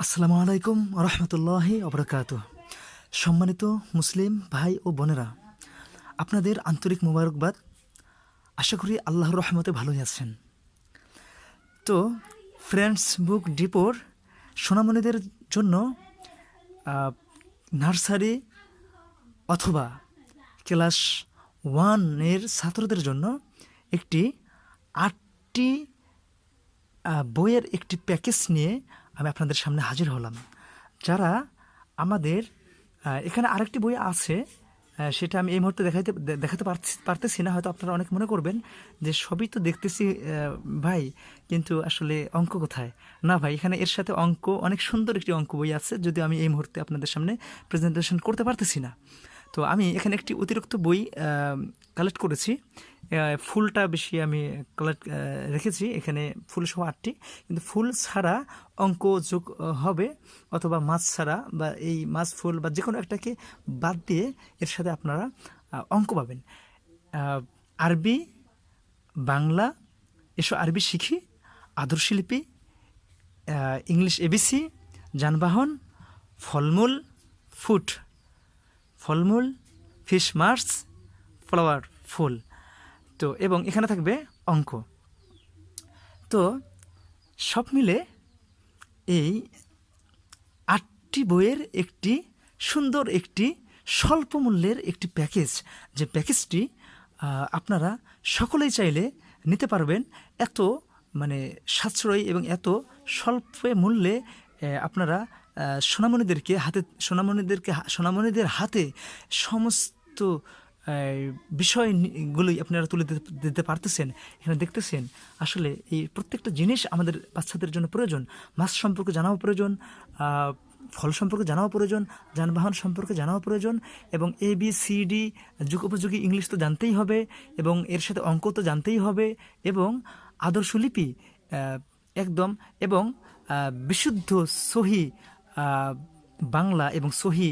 আসসালামু আলাইকুম রহমতুল্লাহি অবরাকাতুহ। সম্মানিত মুসলিম ভাই ও বোনেরা, আপনাদের আন্তরিক মোবারকবাদ। আশা করি আল্লাহর রহমতে ভালোই আছেন। তো ফ্রেন্ডস বুক ডিপোর সোনামণিদের জন্য আহ, নার্সারি অথবা ক্লাস ওয়ানের ছাত্রদের জন্য একটি 8টি বইয়ের একটি প্যাকেজ নিয়ে আমি আপনাদের সামনে হাজির হলাম। যারা আমাদের এখানে আরেকটি বই আছে, সেটা আমি এই মুহূর্তে দেখাতে পারতেছি না। হয়তো আপনারা অনেক মনে করবেন যে সবই তো দেখতেছি ভাই, কিন্তু আসলে অঙ্ক কোথায়? না ভাই, এখানে এর সাথে অঙ্ক, অনেক সুন্দর একটি অঙ্ক বই আছে, যদিও আমি এই মুহূর্তে আপনাদের সামনে প্রেজেন্টেশন করতে পারতেছি না। তো আমি এখানে একটি অতিরিক্ত বই কালেক্ট করেছি। ফুলটা বেশি আমি কালেক্ট রেখেছি, এখানে ফুল সহ 8টি, কিন্তু ফুল ছাড়া অঙ্ক যোগ হবে, অথবা মাছ ছাড়া বা এই মাছ ফুল বা যে কোনো একটাকে বাদ দিয়ে এর সাথে আপনারা অঙ্ক পাবেন। আরবি, বাংলা, এসো আরবি শিখি, আদর্শলিপি, ইংলিশ এবিসি, যানবাহন, ফলমূল, ফুড, ফলমূল, ফিশ মার্স, ফ্লাওয়ার, ফুল। তো এবং এখানে থাকবে অঙ্ক। তো সব মিলে এই 8টি বইয়ের একটি সুন্দর, একটি স্বল্প মূল্যের একটি প্যাকেজ, যে প্যাকেজটি আপনারা সকলেই চাইলে নিতে পারবেন। এত মানে সাশ্রয়ী এবং এত স্বল্প মূল্যে আপনারা সোনামণিদের হাতে সমস্ত বিষয়গুলোই আপনারা তুলে দিতে পারতেছেন। এখানে দেখতেছেন আসলে এই প্রত্যেকটা জিনিস আমাদের বাচ্চাদের জন্য প্রয়োজন। মাছ সম্পর্কে জানাও প্রয়োজন, ফল সম্পর্কে জানাও প্রয়োজন, যানবাহন সম্পর্কে জানাও প্রয়োজন, এবং ABCD যুগোপযোগী ইংলিশ তো জানতেই হবে, এবং এর সাথে অঙ্ক তো জানতেই হবে, এবং আদর্শ লিপি একদম, এবং বিশুদ্ধ সহি বাংলা এবং সহি